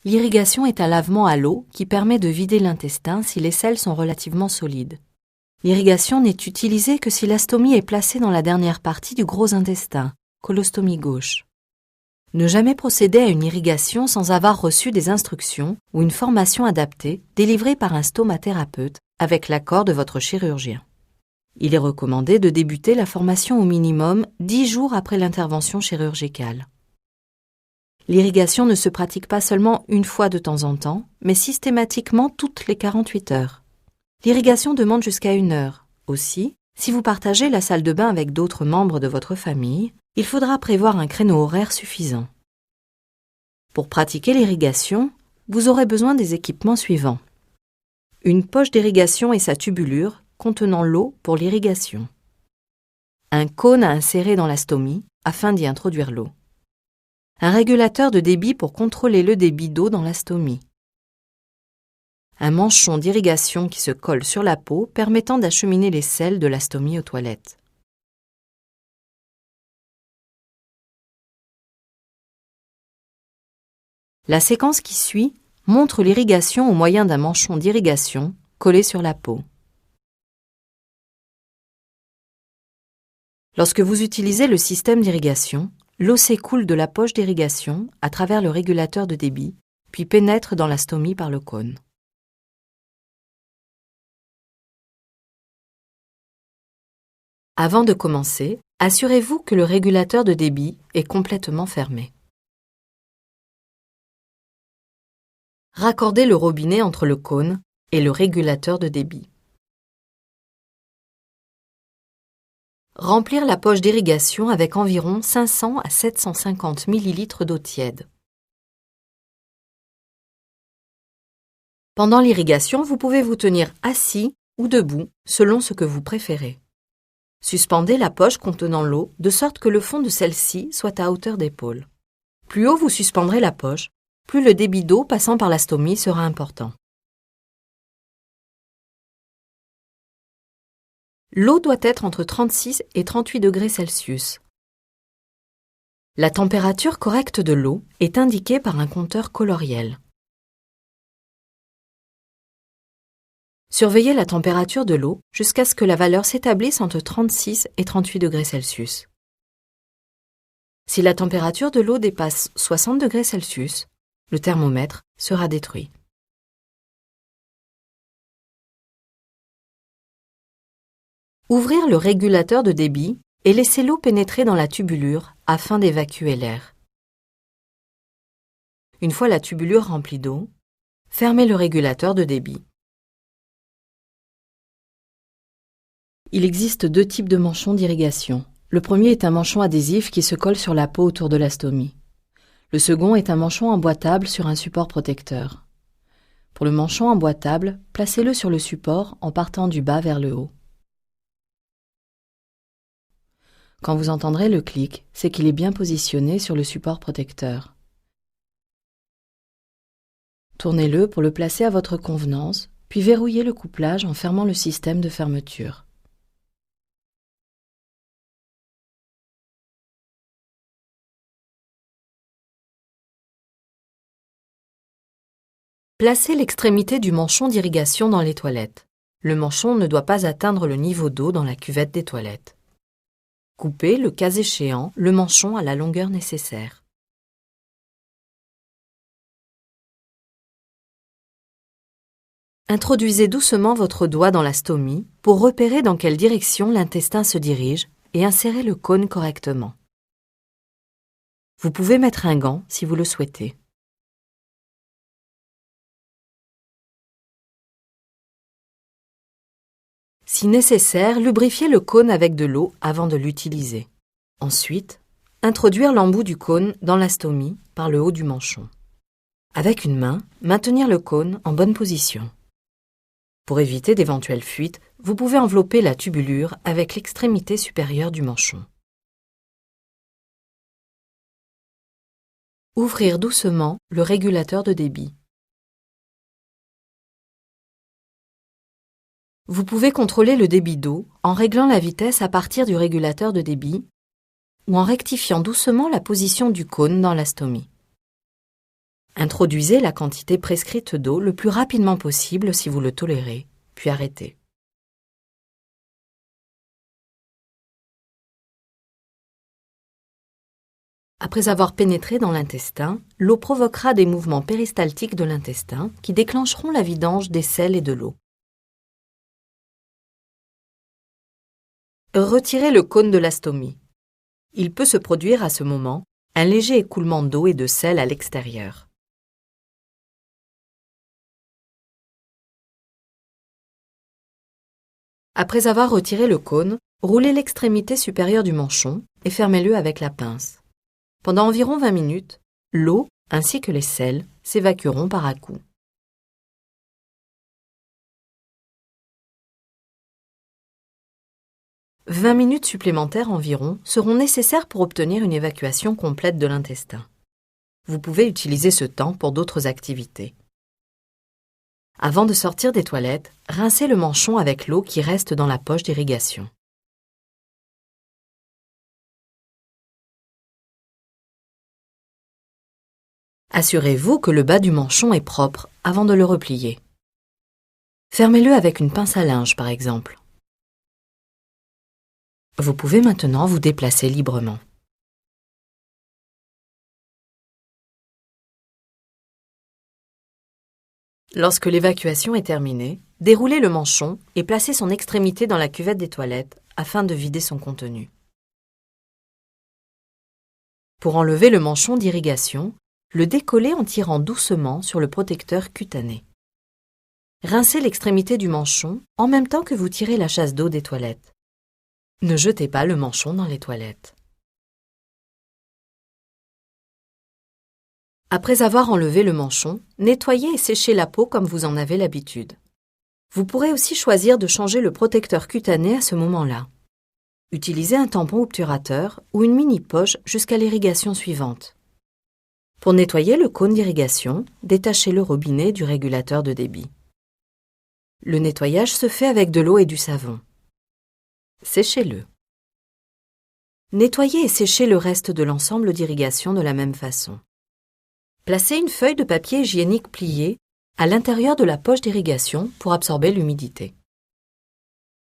L'irrigation est un lavement à l'eau qui permet de vider l'intestin si les selles sont relativement solides. L'irrigation n'est utilisée que si la stomie est placée dans la dernière partie du gros intestin, colostomie gauche. Ne jamais procéder à une irrigation sans avoir reçu des instructions ou une formation adaptée délivrée par un stomathérapeute avec l'accord de votre chirurgien. Il est recommandé de débuter la formation au minimum 10 jours après l'intervention chirurgicale. L'irrigation ne se pratique pas seulement une fois de temps en temps, mais systématiquement toutes les 48 heures. L'irrigation demande jusqu'à 1 heure. Aussi, si vous partagez la salle de bain avec d'autres membres de votre famille, il faudra prévoir un créneau horaire suffisant. Pour pratiquer l'irrigation, vous aurez besoin des équipements suivants. Une poche d'irrigation et sa tubulure contenant l'eau pour l'irrigation. Un cône à insérer dans la stomie afin d'y introduire l'eau. Un régulateur de débit pour contrôler le débit d'eau dans la stomie. Un manchon d'irrigation qui se colle sur la peau permettant d'acheminer les selles de la stomie aux toilettes. La séquence qui suit montre l'irrigation au moyen d'un manchon d'irrigation collé sur la peau. Lorsque vous utilisez le système d'irrigation, l'eau s'écoule de la poche d'irrigation à travers le régulateur de débit, puis pénètre dans la stomie par le cône. Avant de commencer, assurez-vous que le régulateur de débit est complètement fermé. Raccordez le robinet entre le cône et le régulateur de débit. Remplir la poche d'irrigation avec environ 500 à 750 ml d'eau tiède. Pendant l'irrigation, vous pouvez vous tenir assis ou debout, selon ce que vous préférez. Suspendez la poche contenant l'eau de sorte que le fond de celle-ci soit à hauteur d'épaule. Plus haut vous suspendrez la poche, plus le débit d'eau passant par la stomie sera important. L'eau doit être entre 36 et 38 degrés Celsius. La température correcte de l'eau est indiquée par un compteur coloriel. Surveillez la température de l'eau jusqu'à ce que la valeur s'établisse entre 36 et 38 degrés Celsius. Si la température de l'eau dépasse 60 degrés Celsius, le thermomètre sera détruit. Ouvrir le régulateur de débit et laisser l'eau pénétrer dans la tubulure afin d'évacuer l'air. Une fois la tubulure remplie d'eau, fermez le régulateur de débit. Il existe 2 types de manchons d'irrigation. Le premier est un manchon adhésif qui se colle sur la peau autour de la stomie. Le second est un manchon emboîtable sur un support protecteur. Pour le manchon emboîtable, placez-le sur le support en partant du bas vers le haut. Quand vous entendrez le clic, c'est qu'il est bien positionné sur le support protecteur. Tournez-le pour le placer à votre convenance, puis verrouillez le couplage en fermant le système de fermeture. Placez l'extrémité du manchon d'irrigation dans les toilettes. Le manchon ne doit pas atteindre le niveau d'eau dans la cuvette des toilettes. Coupez, le cas échéant, le manchon à la longueur nécessaire. Introduisez doucement votre doigt dans la stomie pour repérer dans quelle direction l'intestin se dirige et insérez le cône correctement. Vous pouvez mettre un gant si vous le souhaitez. Si nécessaire, lubrifiez le cône avec de l'eau avant de l'utiliser. Ensuite, introduire l'embout du cône dans la stomie par le haut du manchon. Avec une main, maintenir le cône en bonne position. Pour éviter d'éventuelles fuites, vous pouvez envelopper la tubulure avec l'extrémité supérieure du manchon. Ouvrir doucement le régulateur de débit. Vous pouvez contrôler le débit d'eau en réglant la vitesse à partir du régulateur de débit ou en rectifiant doucement la position du cône dans la stomie. Introduisez la quantité prescrite d'eau le plus rapidement possible si vous le tolérez, puis arrêtez. Après avoir pénétré dans l'intestin, l'eau provoquera des mouvements péristaltiques de l'intestin qui déclencheront la vidange des selles et de l'eau. Retirez le cône de la stomie. Il peut se produire à ce moment un léger écoulement d'eau et de sel à l'extérieur. Après avoir retiré le cône, roulez l'extrémité supérieure du manchon et fermez-le avec la pince. Pendant environ 20 minutes, l'eau ainsi que les sels s'évacueront par à-coups. « 20 minutes supplémentaires environ seront nécessaires pour obtenir une évacuation complète de l'intestin. Vous pouvez utiliser ce temps pour d'autres activités. Avant de sortir des toilettes, rincez le manchon avec l'eau qui reste dans la poche d'irrigation. Assurez-vous que le bas du manchon est propre avant de le replier. Fermez-le avec une pince à linge, par exemple. Vous pouvez maintenant vous déplacer librement. Lorsque l'évacuation est terminée, déroulez le manchon et placez son extrémité dans la cuvette des toilettes afin de vider son contenu. Pour enlever le manchon d'irrigation, le décollez en tirant doucement sur le protecteur cutané. Rincez l'extrémité du manchon en même temps que vous tirez la chasse d'eau des toilettes. Ne jetez pas le manchon dans les toilettes. Après avoir enlevé le manchon, nettoyez et séchez la peau comme vous en avez l'habitude. Vous pourrez aussi choisir de changer le protecteur cutané à ce moment-là. Utilisez un tampon obturateur ou une mini-poche jusqu'à l'irrigation suivante. Pour nettoyer le cône d'irrigation, détachez le robinet du régulateur de débit. Le nettoyage se fait avec de l'eau et du savon. Séchez-le. Nettoyez et séchez le reste de l'ensemble d'irrigation de la même façon. Placez une feuille de papier hygiénique pliée à l'intérieur de la poche d'irrigation pour absorber l'humidité.